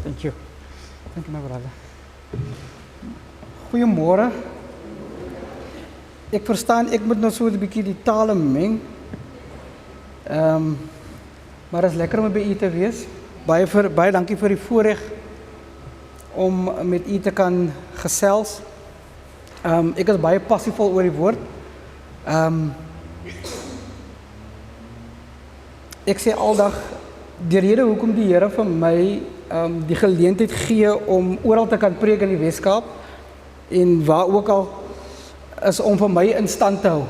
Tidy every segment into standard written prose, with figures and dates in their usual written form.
Thank you. Thank you, my brother. Goeiemôre. Ek verstaan, ek moet nou so 'n bietjie die tale meng. Maar dit is lekker om by u te wees. Baie dankie vir die voorreg om met u te kan gesels. Ek is baie passievol oor die woord. Ek sê aldag, die rede hoekom die Here vir my die geleentheid gee om oral te kan preek in die Weskaap en waar ook al, is om vir my in stand te hou.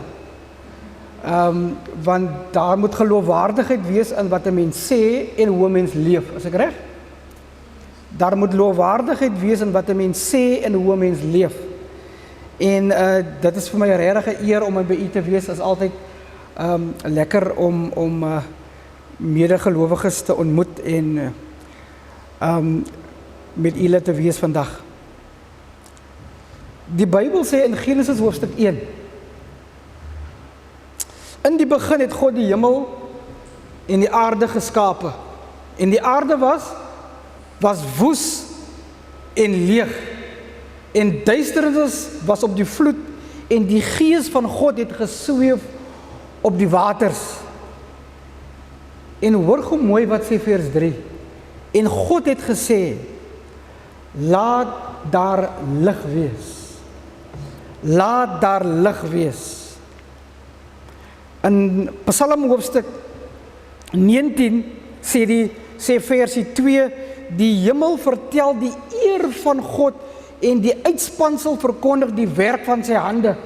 Want daar moet geloofwaardigheid wees in wat 'n mens sê en hoe 'n mens leef. Is ek reg? Daar moet geloofwaardigheid wees in wat 'n mens sê en hoe 'n mens leef. En dit is vir my 'n regte eer om by u te wees. Is altyd lekker om medegelowiges te ontmoet en met julle te wees vandag. Die Bybel sê in Genesis hoofstuk 1: In die begin het God die hemel en die aarde geskape. En die aarde was woes en leeg. En duisternis was op die vloed en die gees van God het gesweef op die waters. En hoor gou mooi wat sê vers 3. En God het gesê, laat daar lig wees. Laat daar lig wees. In Psalm hoofstuk 19 sê versie 2, die hemel vertel die eer van God en die uitspansel verkondig die werk van sy hande.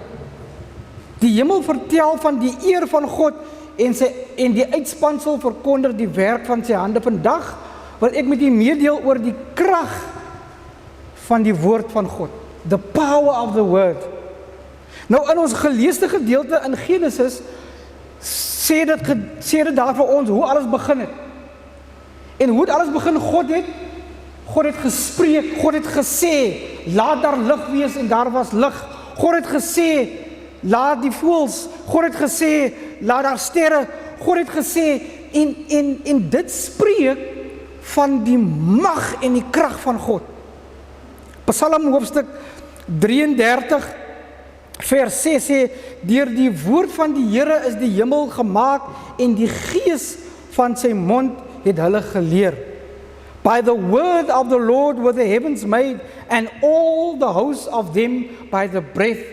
Die hemel vertel van die eer van God en die uitspansel verkondig die werk van sy hande. Vandag wil ek met u meedeel oor die krag van die woord van God. The power of the word. Nou in ons geleesde gedeelte in Genesis sê dit daar vir ons hoe alles begin het. En hoe het alles begin? God het gespreek, God het gesê, laat daar lig wees en daar was lig. God het gesê, laat die voëls, God het gesê, laat daar sterre, God het gesê, en dit spreek van die mag en die krag van God. Psalm hoofstuk 33 vers 6 sê, deur die woord van die Here is die hemel gemaak en die gees van sy mond het hulle geleer. By the word of the Lord were the heavens made and all the hosts of them by the breath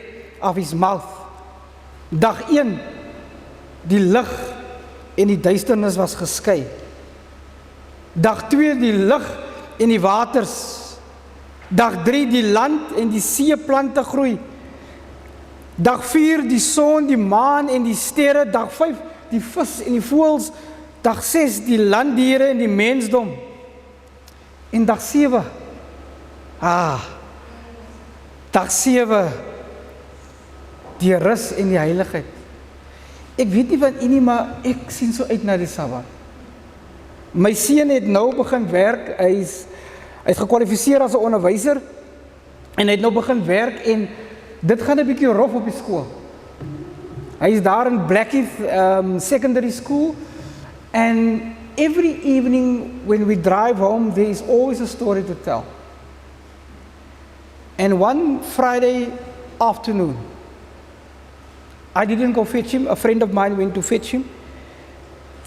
of his mouth. Dag 1, die lig en die duisternis was geskei. Dag 2, die lig en die waters. Dag 3, die land en die seeplante groei. Dag 4, die son, die maan en die sterre. Dag 5, die vis en die voëls. Dag 6, die landdiere en die mensdom. En dag 7, dag 7, die rus en die heiligheid. Ek weet nie wat u nie, maar ek sien so uit na die Sabbat. My seun het nou begin werk, hy het gekwalifiseer as 'n onderwyser, en hy het nou begin werk, en dit gaan 'n bietjie rof op die skool. Hy is daar in Blackheath Secondary School, and every evening when we drive home, there is always a story to tell. And one Friday afternoon, I didn't go fetch him, a friend of mine went to fetch him.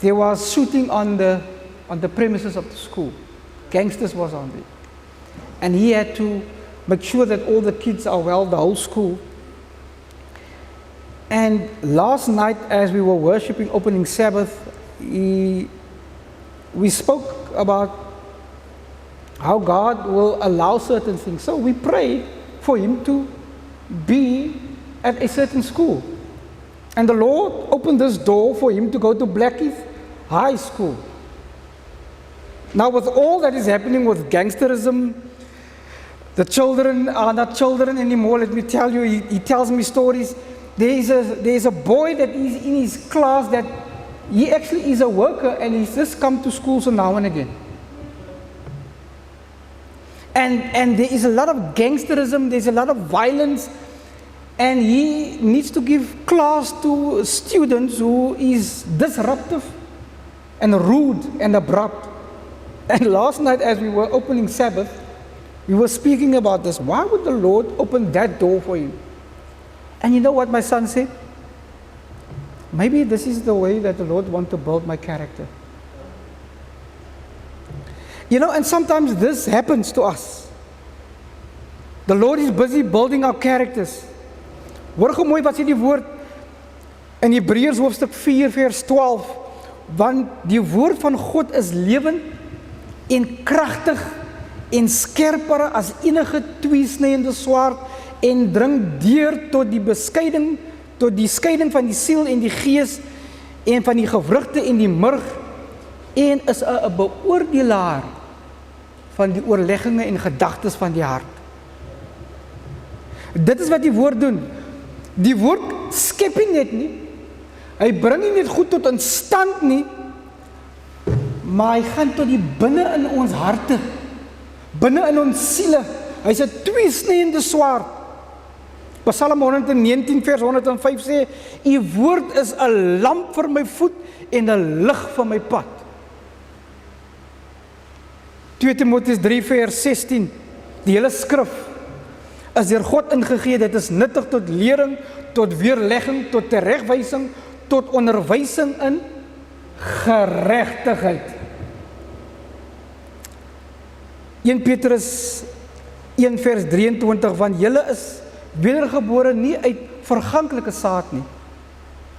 There was shooting on the premises of the school. Gangsters was on there. And he had to make sure that all the kids are well, the whole school. And last night, as we were worshiping opening Sabbath, we spoke about how God will allow certain things. So we prayed for him to be at a certain school. And the Lord opened this door for him to go to Blackheath High School. Now with all that is happening with gangsterism, the children are not children anymore. Let me tell you, he tells me stories. There is a boy that is in his class that he actually is a worker and he's just come to school so now and again. And there is a lot of gangsterism, there's a lot of violence, and he needs to give class to students who is disruptive and rude and abrupt. And last night as we were opening Sabbath, we were speaking about this. Why would the Lord open that door for you? And you know what my son said? Maybe this is the way that the Lord wants to build my character. You know, and sometimes this happens to us. The Lord is busy building our characters. Hoor gou mooi wat sê die woord in Hebreërs hoofstuk 4 vers 12, want die woord van God is lewend en kragtig en skerper as enige tweesnydende swaard en dring deur tot die beskeiding, tot die skeiding van die siel en die gees en van die gewrigte en die murg en is 'n beoordelaar van die oorlegginge en gedagtes van die hart. Dit is wat die woord doen. Die woord skep nie net nie. Hy bring nie net goed tot in stand nie, maar hy gaan tot die binne in ons harte, binne in ons siele. Hy's 'n tweesnydende swaard. Psalm 119 vers 105 sê, U woord is 'n lamp vir my voet en 'n lig vir my pad. 2 Timoteus 3 vers 16, die hele skrif is deur God ingegee, dit is nuttig tot lering, tot weerlegging, tot teregwysing, tot onderwysing in geregtigheid. 1 Petrus 1 vers 23, want julle is wedergebore nie uit verganklike saad nie,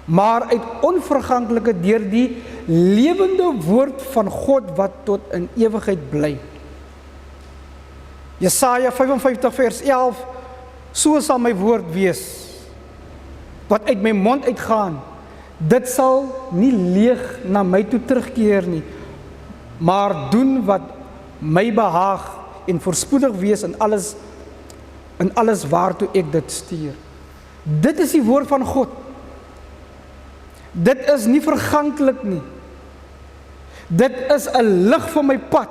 maar uit onverganklike deur die lewende woord van God wat tot in ewigheid bly. Jesaja 55 vers 11, so sal my woord wees, wat uit my mond uitgaan, dit sal nie leeg na my toe terugkeer nie, maar doen wat my behaag en voorspoedig wees in alles waartoe ek dit stuur. Dit is die woord van God. Dit is nie verganklik nie. Dit is 'n lig vir my pad,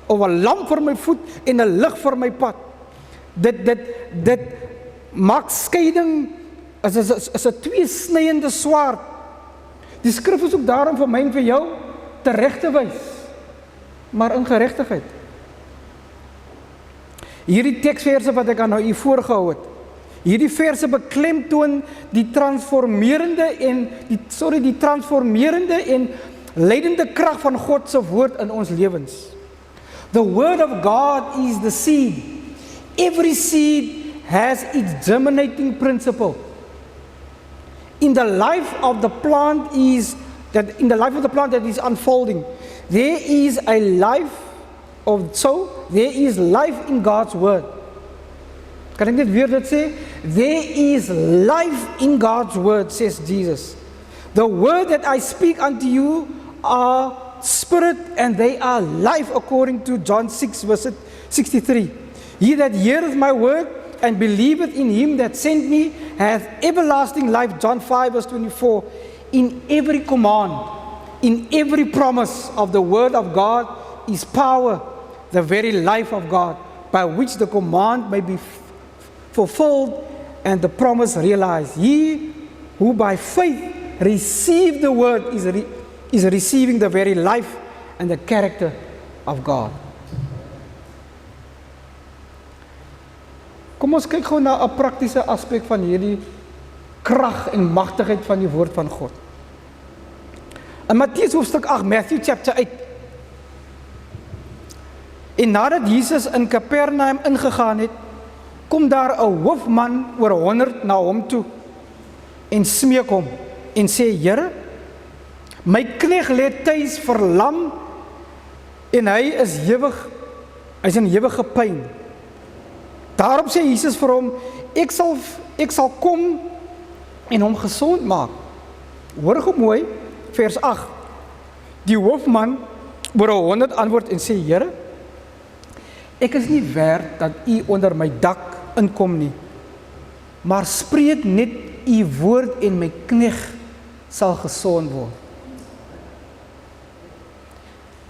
of 'n lamp vir my voet en 'n lig vir my pad. Dit maak skeiding, is 'n tweesnydende swaard. Die skrif is ook daarom vir my en vir jou tereg te wys, maar in geregtigheid. Hierdie teksverse wat ek aan nou u voorgehou het, hierdie verse beklemtoon die transformerende en leidende krag van God se woord in ons lewens. The word of God is the seed. Every seed has its germinating principle. In the life of the plant that is unfolding, there is a life there is life in God's word. Kan ek net weer dit sê? There is life in God's word, says Jesus. The word that I speak unto you are spirit and they are life, according to John 6 verse 63. He that heareth my word and believeth in him that sent me hath everlasting life, John 5 verse 24. In every command, in every promise of the word of God is power, the very life of God, by which the command may be fulfilled and the promise realized. He who by faith received the word is receiving the very life and the character of God. Kom ons kyk gou na 'n praktiese aspek van hierdie krag en magtigheid van die woord van God. In Matteus hoofstuk 8, Matthew chapter 8. En nadat Jesus in Kapernaum ingegaan het, kom daar 'n hoofman oor 100 na hom toe en smeek hom en sê: Here, my knegt lê tuis verlam en hy's in ewige pyn. Daarop sê Jesus vir hom: ek sal kom en hom gesond maak. Hoor gou mooi, vers 8. Die hoofman oor 100 antwoord en sê: Here, ek is nie werd dat u onder my dak inkom nie, maar spreek net u woord en my knegt sal gesond word.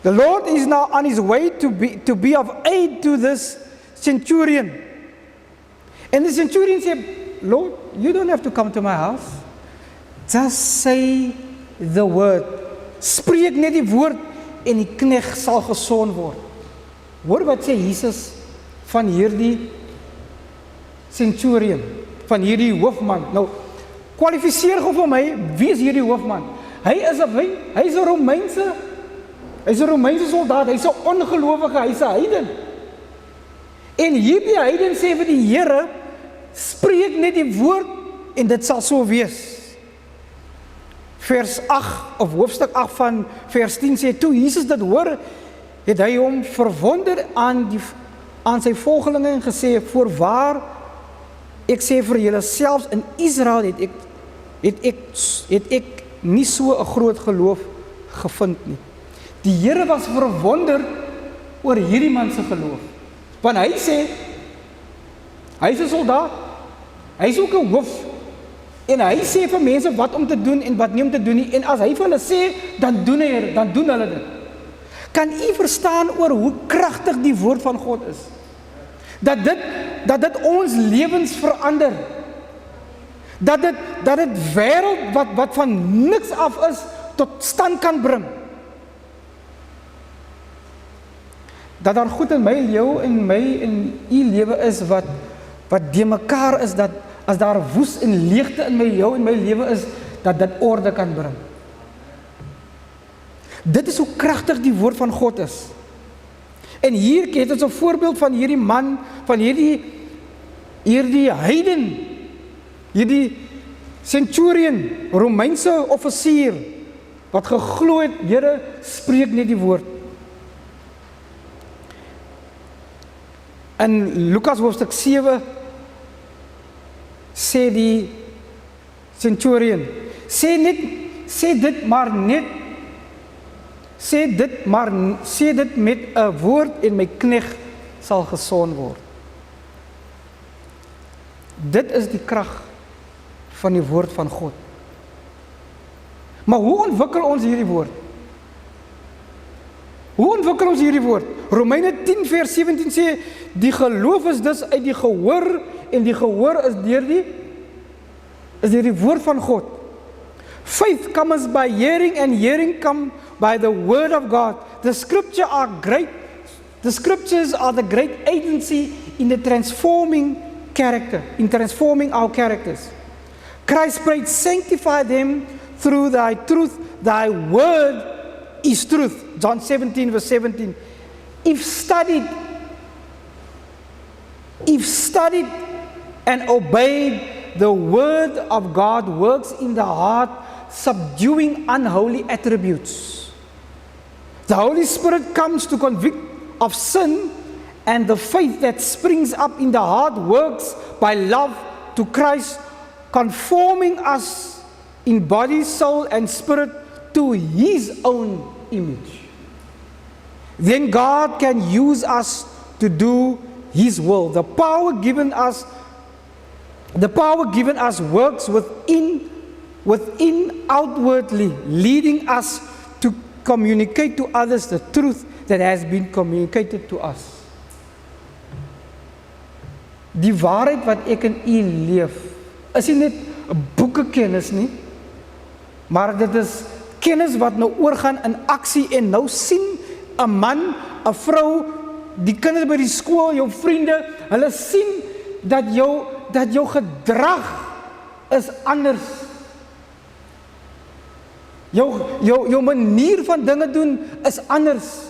The Lord is now on his way to be of aid to this centurion. And the centurion said, Lord, you don't have to come to my house. Just say the word. Spreek net die woord en die knegg sal gesond word. Hoor wat sê Jesus van hierdie centurion, van hierdie hoofman. Nou, kwalifiseer gou vir my, wie is hierdie hoofman? Hy is 'n Romeinse soldaat, hy's 'n ongelowige, hy's 'n heiden. En hierdie heiden sê vir die Here, spreek net die woord en dit sal so wees. Vers 8 of hoofstuk 8 van vers 10 sê, toe Jesus dit hoor, het hy hom verwonder aan sy volgelinge en gesê, voorwaar, ek sê vir julle, selfs in Israel het ek nie so 'n groot geloof gevind nie. Die Here was verwonder oor hierdie man se geloof. Want hy sê, hy is 'n soldaat, hy is ook 'n hoof, en hy sê vir mense wat om te doen en wat nie om te doen nie, en as hy vir hulle sê, dan doen hulle dit. Kan u verstaan oor hoe kragtig die woord van God is? Dat dit ons lewens verander. Dat dit wêreld wat van niks af is, tot stand kan bring. Dat daar goed in my, jou en my en u lewe is wat de mekaar is, dat as daar woes en leegte in my, jou en my lewe is, dat dit orde kan bring. Dit is hoe kragtig die woord van God is. En hier het ons 'n voorbeeld van hierdie man, van hierdie heiden, hierdie centurion, Romeinse offisier, wat geglo het, Here, spreek net die woord. In Lukas hoofstuk 7 sê die centurion, sê dit met 'n woord en my knegg sal gesond word. Dit is die krag van die woord van God. Maar hoe ontwikkel ons hierdie woord? Romeine 10 vers 17 sê, die geloof is dus uit die gehoor, en die gehoor is deur die woord van God. Faith comes by hearing, and hearing comes by the word of God. The scriptures are the great agency in the transforming our characters. Christ prayed, sanctify them through thy truth, thy word is truth. John 17 verse 17. If studied and obeyed, the word of God works in the heart, subduing unholy attributes. The Holy Spirit comes to convict of sin, and the faith that springs up in the heart works by love to Christ, conforming us in body, soul, and spirit to His own image. Then God can use us to do His will. The power given us works within outwardly, leading us to communicate to others the truth that has been communicated to us. Die waarheid wat ek in u leef, is nie net 'n boekekennis nie, maar dit is kennis wat nou oorgaan in aksie, en nou sien 'n man, 'n vrou, die kinders by die skool, jou vriende, hulle sien dat jou gedrag is anders. Jou manier van dinge doen is anders.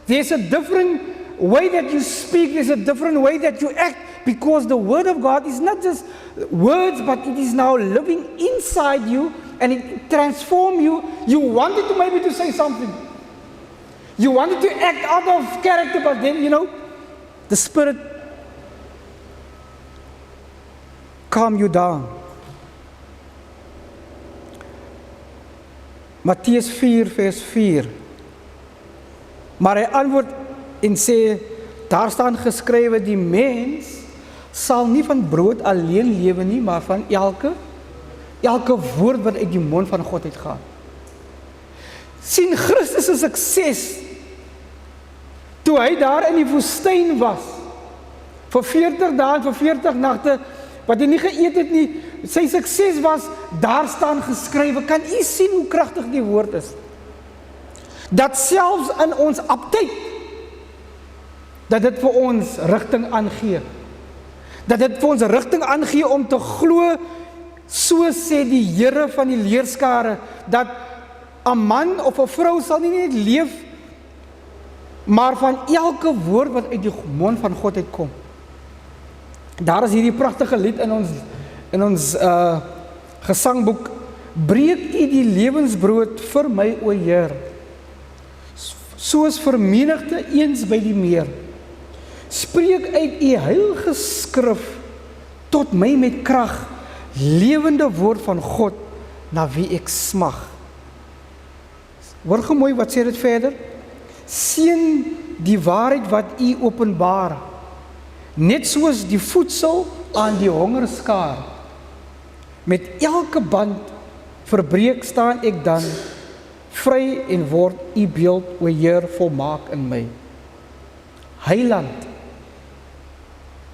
There's a different way that you speak, there's a different way that you act, because the word of God is not just words, but it is now living inside you, and it transforms you. You wanted to maybe to say something. You wanted to act out of character, but then, the Spirit calm you down. Matteus 4 vers 4. Maar hy antwoord en sê, daar staan geskrywe, die mens sal nie van brood alleen lewe nie, maar van elke woord wat uit die mond van God uitgaan. Sien Christus se sukses toe hy daar in die woestyn was vir 40 dae en vir 40 nagte wat hy nie geëet het nie. Sy sukses was, daar staan geskrywe. Kan u sien hoe kragtig die woord is? Dat selfs in ons aptyd, dat dit vir ons rigting aangee. Dat dit vir ons rigting aangee om te glo, so sê die Here van die leerskare, dat 'n man of 'n vrou sal nie net leef, maar van elke woord wat uit die mond van God uitkom. Daar is hierdie pragtige lied in ons gesangboek, breek U die lewensbrood vir my, o Heer, soos vermenigte eens by die meer. Spreek uit U heilige skrif tot my met krag, lewende woord van God, na wie ek smag. Hoor gemooi, wat sê dit verder? Seën die waarheid wat U openbaar, net soos die voedsel aan die honger skaar. Met elke band verbreek staan ek dan, vry en word U beeld, o Heer, volmaak in my. Heiland,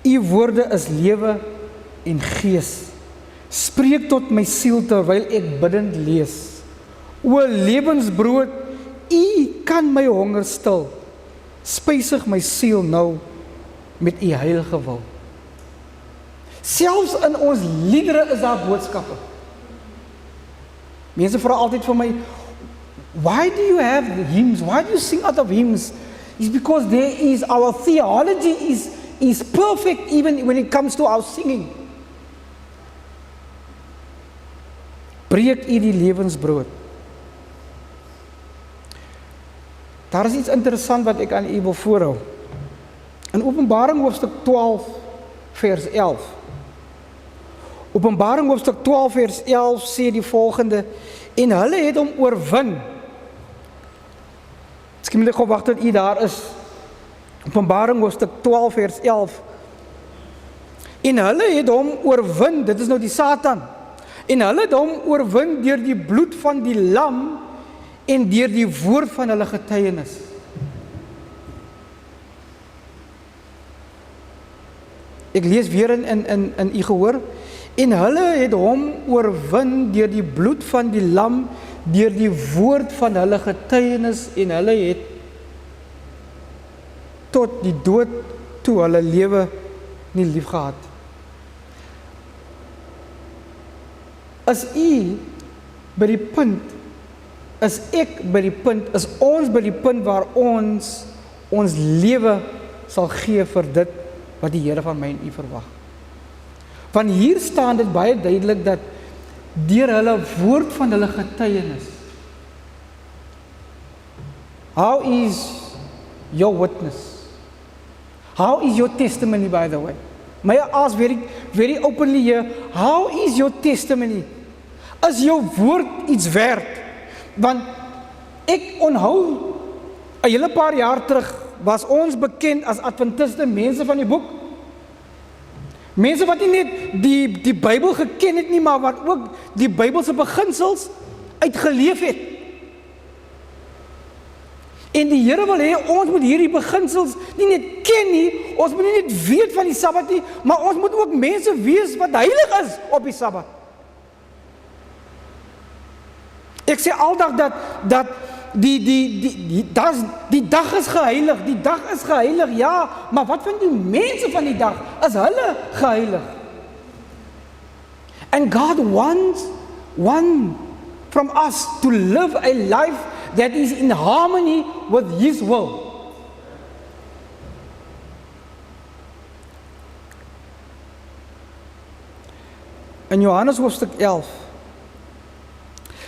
U woorde is lewe en gees. Spreek tot my siel terwyl ek bidend lees. O lewensbrood, U kan my honger stil. Spysig my siel nou met U heilige wil. Selfs in ons liedere is daar boodskappe. Mense vra altyd vir my, why do you have hymns? Why do you sing out of hymns? It's because our theology is perfect even when it comes to our singing. Breek U die lewensbrood. Daar is iets interessant wat ek aan u wil voorhou. In Openbaring hoofstuk 12 vers 11. Openbaring hoofstuk 12 vers 11 sê die volgende: en hulle het hom oorwin. Ek moet gou wag tot u daar is. Openbaring hoofstuk 12 vers 11. En hulle het hom oorwin, dit is nou die Satan. En hulle het hom oorwin deur die bloed van die lam en deur die woord van hulle getuienis. Ek lees weer in u gehoor. En hulle het hom oorwin deur die bloed van die lam, deur die woord van hulle getuienis, en hulle het tot die dood toe hulle lewe nie lief gehad. As u by die punt, is ek by die punt, is ons by die punt waar ons lewe sal gee vir dit wat die Here van my en u verwag. Van hier staan dit baie duidelik dat deur hulle woord van hulle getuienis. How is your witness? How is your testimony, by the way? May I ask very openly here, how is your testimony? Is jou woord iets werd? Want ek onthou, 'n hele paar jaar terug was ons bekend as Adventiste, mense van die boek. Mense wat nie net die Bybel geken het nie, maar wat ook die Bybelse beginsels uitgeleef het. En die Here wil hê ons moet hierdie beginsels nie net ken nie, ons moet nie net weet van die Sabbat nie, maar ons moet ook mense wees wat heilig is op die Sabbat. Ek sê aldag dat die dag is geheilig, die dag is geheilig, ja, maar wat van die mense van die dag, is hulle geheilig? And God wants one from us to live a life that is in harmony with His will. In Johannes hoofstuk 11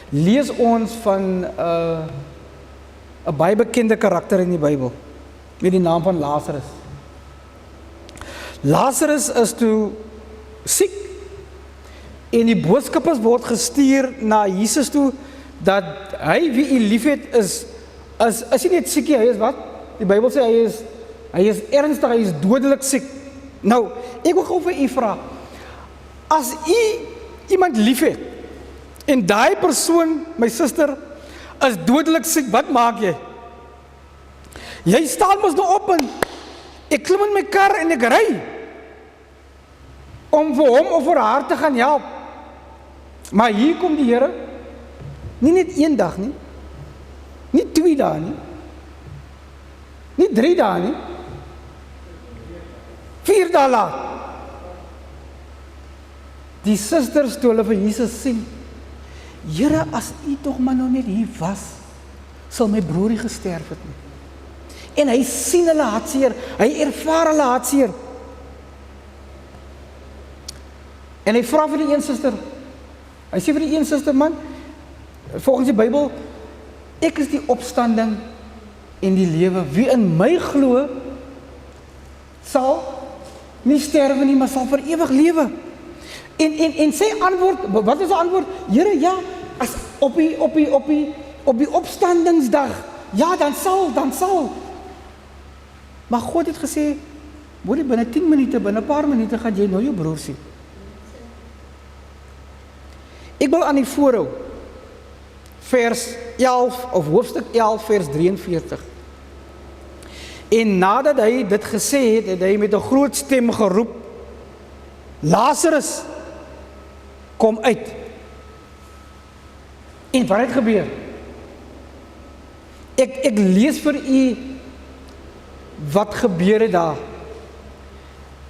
lees ons van 'n baie bekende karakter in die Bybel met die naam van Lazarus. Lazarus is toe siek en die boodskappers word gestuur na Jesus toe dat hy wie u liefhet is hy net siek, hy is wat? Die Bybel sê hy is ernstig, hy is dodelik siek. Nou, ek wil gou vir u vra, as u iemand liefhet en daai persoon, my suster, is dodelik siek, wat maak jy? Jy staan mos nou op en ek klim in my kar en ek ry om vir hom of vir haar te gaan help. Maar hier kom die Here, nie net een dag nie, Nie 2 dae nie. Nie 3 dae nie. 4 dae laat. Die susters toe hulle vir Jesus sê, Here, as U tog maar nou net hier was, sal my broerie gesterf het nie. En hy sien hulle hartseer, hy ervaar hulle hartseer. En hy vra vir die een suster, hy sê vir die een suster, man, volgens die Bybel, ek is die opstanding en die lewe. Wie in my glo, sal nie sterwe nie, maar sal vir ewig lewe. En sy antwoord, wat is die antwoord? Here, ja, as op die opstandingsdag, ja, dan sal. Maar God het gesê, hoor, binne 10 minute, binne 'n paar minute gaan jy nou jou broer sien. Ek wil aan die voorhou, vers 11, of hoofstuk 11, vers 43. En nadat hy dit gesê het, het hy met 'n groot stem geroep, Lazarus, kom uit. En wat het gebeur? Ek lees vir u wat gebeur het daar.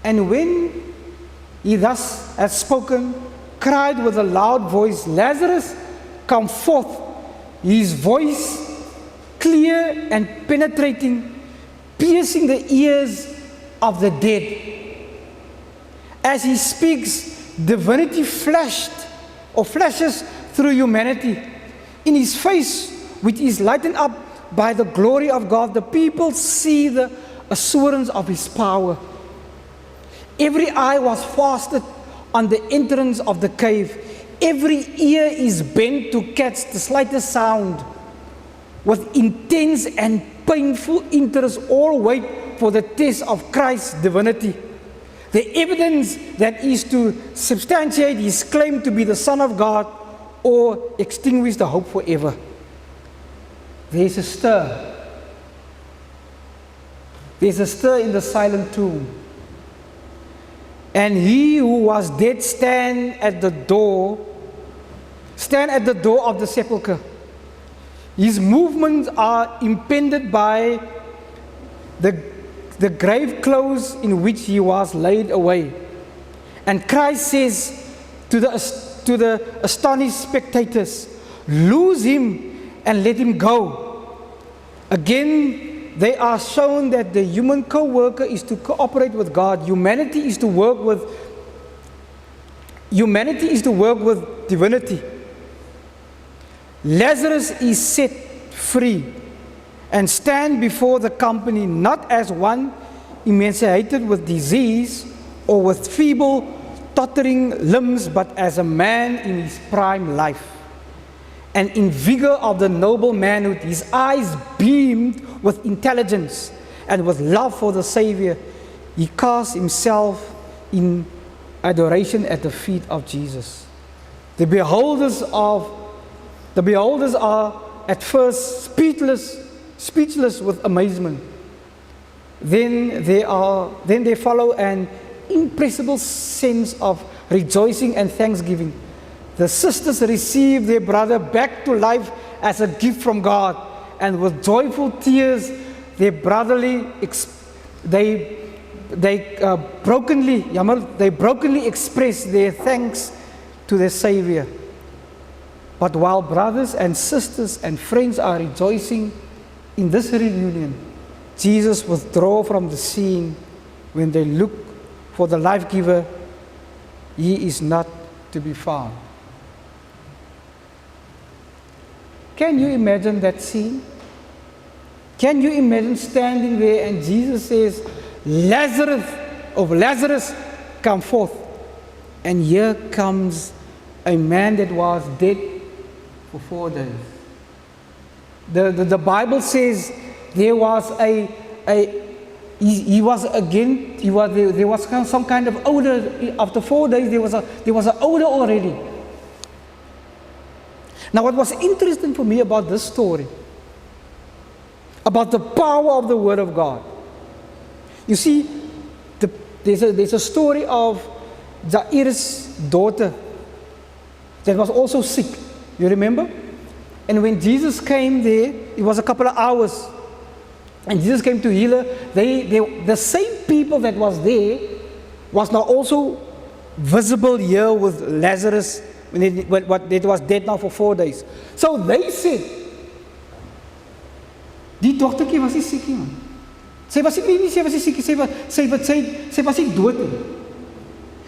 And when he thus had spoken, cried with a loud voice, Lazarus, come forth. His voice, clear and penetrating, piercing the ears of the dead. As he speaks, divinity flashes through humanity. In his face, which is lightened up by the glory of God, the people see the assurance of his power. Every eye was fastened on the entrance of the cave. Every ear is bent to catch the slightest sound. With intense and painful interest, all wait for the test of Christ's divinity. The evidence that is to substantiate his claim to be the Son of God or extinguish the hope forever. There's a stir. There's a stir in the silent tomb. And he who was dead stand at the door of the sepulchre. His movements are impeded by the grave clothes in which he was laid away. And Christ says to the astonished spectators, loose him and let him go. Again, they are shown that the human co-worker is to cooperate with God. Humanity is to work with divinity. Lazarus is set free and stand before the company not as one emaciated with disease or with feeble, tottering limbs, but as a man in his prime life. And in vigor of the noble manhood, his eyes beamed with intelligence and with love for the Savior. He cast himself in adoration at the feet of Jesus. The beholders are at first speechless with amazement. Then they follow an impressible sense of rejoicing and thanksgiving. The sisters receive their brother back to life as a gift from God, and with joyful tears, they brokenly express their thanks to their Savior. But while brothers and sisters and friends are rejoicing in this reunion, Jesus withdraws from the scene. When they look for the life giver, he is not to be found. Can you imagine that scene? Can you imagine standing there and Jesus says, Lazarus, come forth. And here comes a man that was dead for 4 days. The Bible says there was there was some kind of odor. After 4 days there was an odor already. Now what was interesting for me about this story, about the power of the Word of God, you see, there's a story of Jairus' daughter that was also sick. You remember? And when Jesus came there, it was a couple of hours. And Jesus came to heal her. The same people that was there was now also visible here with Lazarus when it was dead now for 4 days. So they said, die dogtertjie was nie siek nie, man. Sy was nie siek, sy was nie dood nie.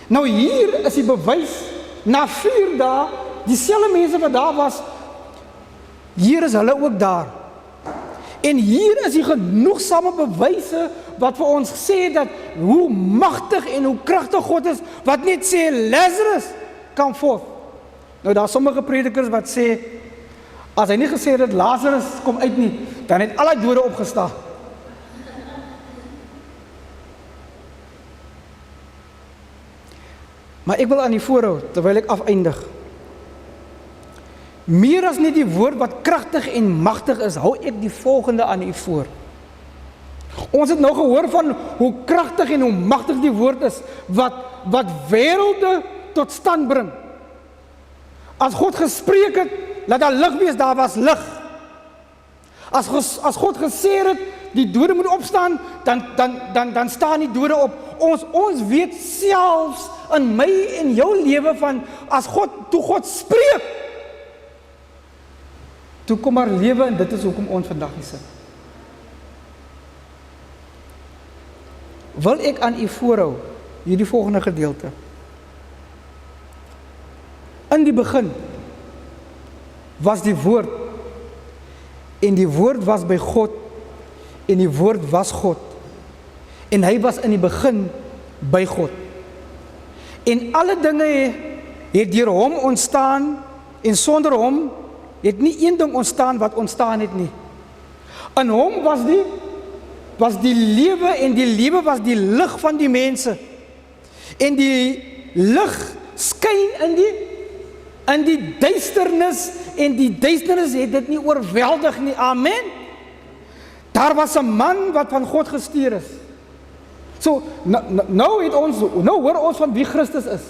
Nou hier is die bewys, na 4 dae, dieselfde mense wat daar was, hier is hulle ook daar. En hier is die genoegsame bewyse wat vir ons sê dat hoe magtig en hoe kragtig God is, wat net sê Lazarus kan voort. Nou daar sommige predikers wat sê, as hy nie gesê het Lazarus kom uit nie, dan het al die dode opgestaan. Maar ek wil aan die voorhou, terwyl ek afeindig. Meer as net die woord wat kragtig en magtig is, hou ek die volgende aan u voor. Ons het nou gehoor van hoe kragtig en hoe magtig die woord is, wat wêrelde tot stand bring. As God gespreek het, laat daar lig wees, daar was lig. As God gesê het, die dode moet opstaan, dan staan die dode op. Ons weet selfs in my en jou lewe van, toe God spreek, toe kom maar lewe, en dit is hoekom ons vandag hier sit. Wil ek aan u voorhou, hierdie volgende gedeelte. In die begin was die woord, en die woord was by God, en die woord was God, en hy was in die begin by God. En alle dinge het deur hom ontstaan, en sonder hom het nie een ding ontstaan wat ontstaan het nie. In hom was die lewe, en die lewe was die lig van die mense. En die lig skyn in die duisternis, en die duisternis het dit nie oorweldig nie. Amen. Daar was 'n man wat van God gestuur is. So, nou hoor ons van wie Christus is.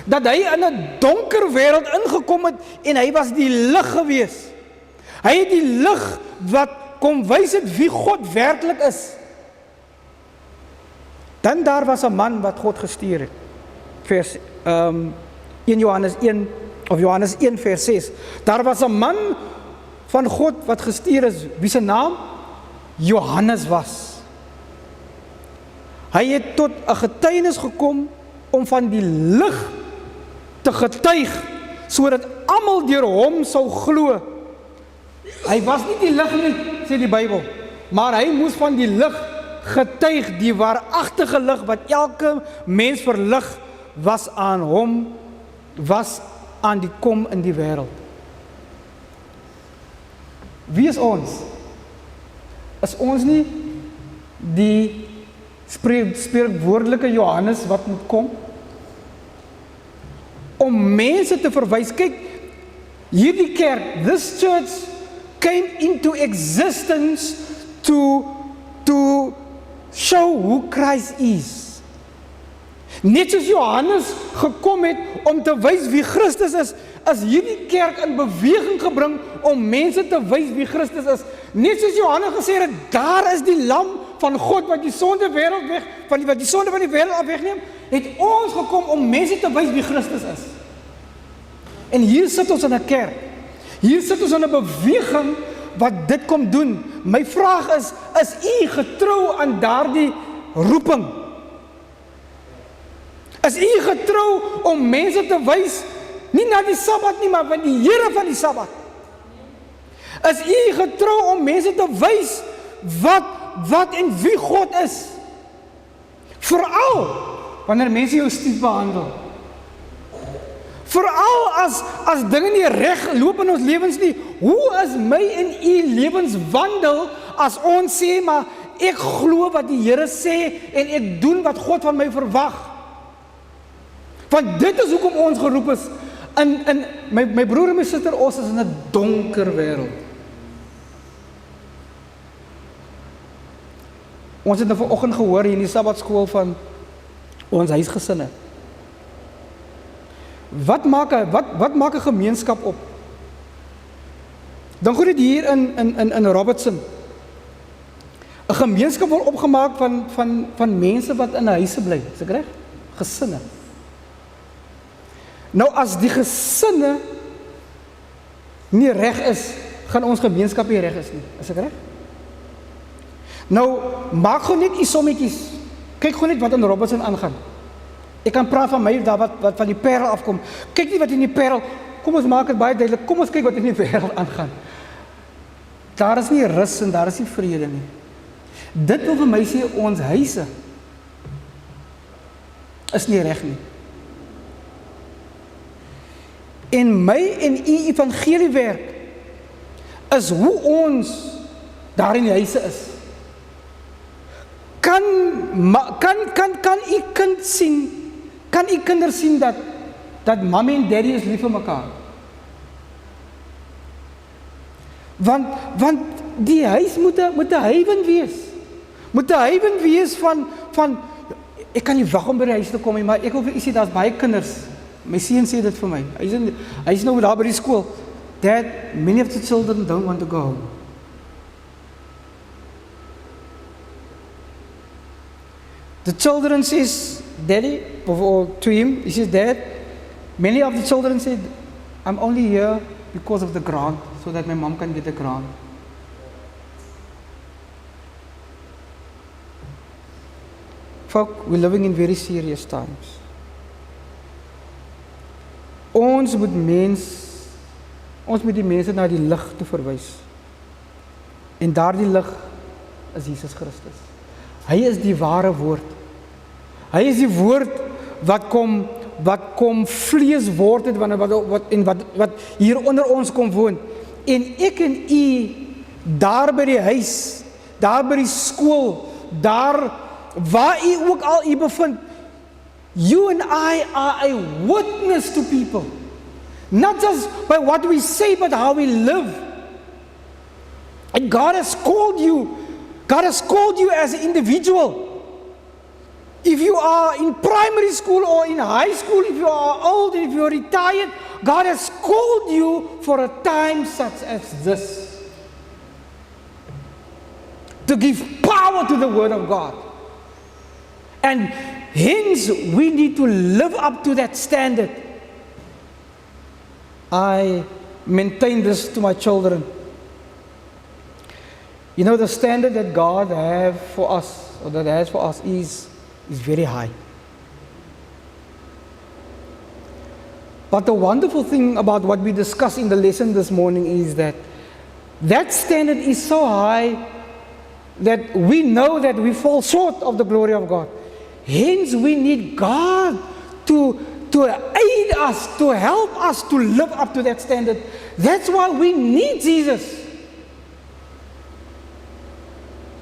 Dat hy in 'n donker wêreld ingekom het, en hy was die lig gewees. Hy het die lig wat kom wys het wie God werklik is. Dan daar was 'n man wat God gestuur het. Vers 1 Johannes 1 of Johannes 1 vers 6. Daar was 'n man van God wat gestuur is, wie se naam Johannes was. Hy het tot 'n getuienis gekom om van die lig te getuig, sodat almal deur hom sou glo. Hy was nie die lig nie, sê die Bybel, maar hy moes van die lig getuig, die waaragtige lig wat elke mens verlig, was aan hom, was aan die kom in die wêreld. Wie is ons? Is ons nie die spreekwoordelike Johannes wat moet kom? Om mense te verwys, kyk, hierdie kerk, this church came into existence to show who Christ is. Net soos Johannes gekom het om te wys wie Christus is hierdie kerk in beweging gebring om mense te wys wie Christus is. Net soos Johannes gesê het, daar is die lam van God wat die sonde wat die sonde van die wêreld af wegneem, het ons gekom om mense te wys wie Christus is. En hier sit ons in 'n kerk. Hier sit ons in 'n beweging wat dit kom doen. My vraag is u getrou aan daardie roeping? Is u getrou om mense te wys, nie na die Sabbat nie, maar van die Here van die Sabbat? Is u getrou om mense te wys wat en wie God is? Veral wanneer mense jou stief behandel. Veral as dinge nie reg loop in ons lewens nie. Hoe is my en u lewenswandel as ons sê, maar ek glo wat die Here sê en ek doen wat God van my verwag? Want dit is hoekom ons geroep is. My broer en my suster, ons is in 'n donker wêreld. Ons het nou vanoggend gehoor hier in die Sabbatskool van ons huisgesinne. Wat maak 'n gemeenskap op? Dan goed dit hier in Robertson. 'n gemeenskap word opgemaak van mense wat in huise bly, is ek reg? Gesinne. Nou as die gesinne nie reg is, gaan ons gemeenskap nie reg is nie, is ek reg? Nou, maak gewoon net die sommetjies. Kyk gewoon net wat in Robertson aangaan. Ek kan praat van my daar wat van die Parel afkom. Kyk nie wat in die Parel, kom ons maak dit baie duidelik, kom ons kyk wat in die wêreld aangaan. Daar is nie rus en daar is nie vrede nie. Dit wil vir my sê, ons huise is nie reg nie. En my en u evangeliewerk is hoe ons daar in die huise is. Kan u kind sien, kan u kinders sien dat mommy en daddy is lief vir mekaar? Want die huis moet 'n haven wees. Moet 'n haven wees van ek kan nie wag om by die huis te kom nie, maar ek wil vir u sê daar's baie kinders. My seun sê dit vir my. Hy's nou daar by die skool. Dad, many of the children don't want to go home. The children says, Daddy, or to him, he says, Dad, many of the children said, I'm only here because of the grant, so that my mom can get a grant. Folk, we're living in very serious times. Ons moet die mense na die lig toe verwys. En daardie lig is Jesus Christus. Hy is die ware woord. Hy is die woord wat kom vlees word het wat hier onder ons kom woon. En ek en u daar by die huis, daar by die skool, daar waar u ook al u bevind, you and I are a witness to people. Not just by what we say, but how we live. And God has called you as an individual. If you are in primary school or in high school, if you are old, if you are retired, God has called you for a time such as this. To give power to the Word of God. And hence, we need to live up to that standard. I maintain this to my children. You know, the standard that God has for us is very high. But the wonderful thing about what we discussed in the lesson this morning is that standard is so high that we know that we fall short of the glory of God. Hence, we need God to aid us, to help us to live up to that standard. That's why we need Jesus.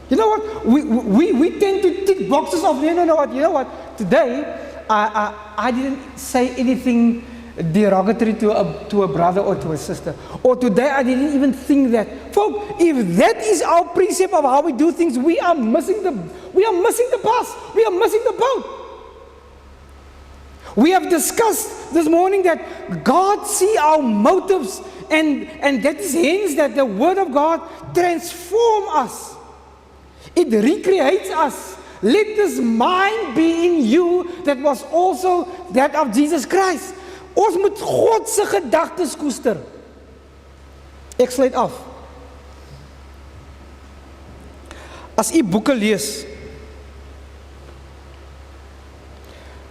You know what? We tend to tick boxes of, you know what? Today, I didn't say anything derogatory to a brother or to a sister. Or today, I didn't even think that. Folks, if that is our precept of how we do things, we are missing the bus. We are missing the boat. We have discussed this morning that God sees our motives, and that is hence that the Word of God transforms us. It recreates us. Let this mind be in you that was also that of Jesus Christ. Ons moet God se gedagtes koester. Ek sluit af. As u boeke lees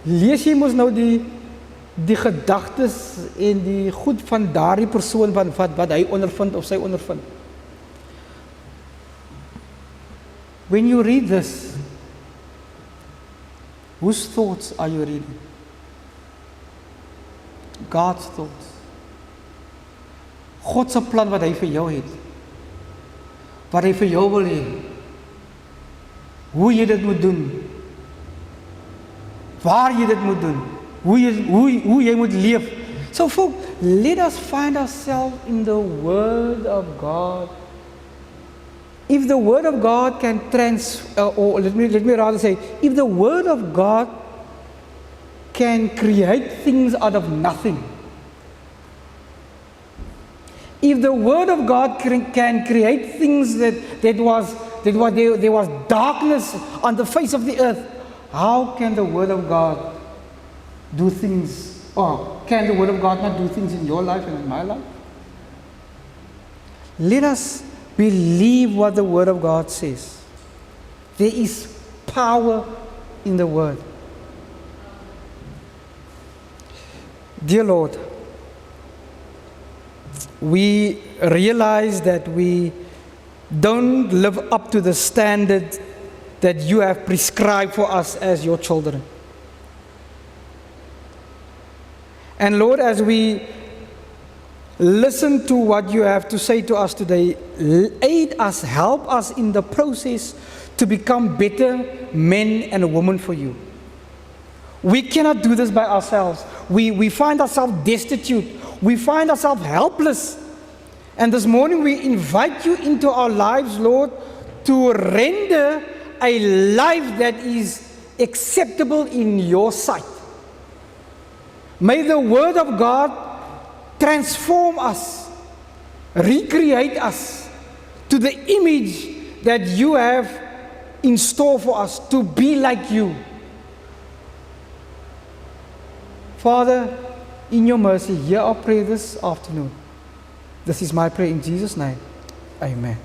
jy mos nou die gedagtes en die goed van daardie persoon wat hy ondervind of sy ondervind. When you read this, whose thoughts are you reading? God's thoughts. God se plan wat hy vir jou het. Wat hy vir jou wil hê. Hoe jy dit moet doen. Waar jy dit moet doen. Hoe jy moet leef. So folks, let us find ourselves in the Word of God. If the Word of God can or let me rather say, if the Word of God can create things out of nothing, If the Word of God can create things there was darkness on the face of the earth, how can the Word of God do things, or can the Word of God not do things in your life and in my life? Let us believe what the Word of God says. There is power in the Word. Dear Lord, we realize that we don't live up to the standard that you have prescribed for us as your children. And Lord, as we listen to what you have to say to us today, aid us, help us in the process to become better men and women for you. We cannot do this by ourselves. We find ourselves destitute. We find ourselves helpless. And this morning we invite you into our lives, Lord, to render a life that is acceptable in your sight. May the Word of God transform us, recreate us to the image that you have in store for us, to be like you. Father, in your mercy, hear our prayer this afternoon. This is my prayer in Jesus' name. Amen.